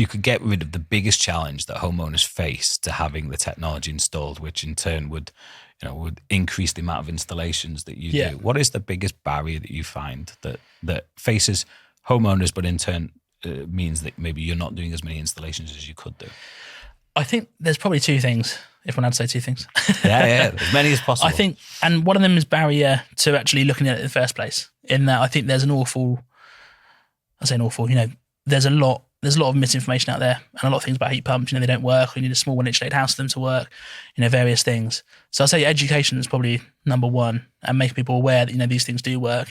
you could get rid of the biggest challenge that homeowners face to having the technology installed, which in turn would increase the amount of installations that you do. What is the biggest barrier that you find that faces homeowners, but in turn means that maybe you're not doing as many installations as you could do? I think there's probably two things, if I'm allowed to say two things. Yeah, as many as possible. I think, and one of them is barrier to actually looking at it in the first place. In that, I think there's there's a lot of misinformation out there, and a lot of things about heat pumps. They don't work. You need a small one insulated house for them to work. Various things. So I'd say education is probably number one, and making people aware that these things do work.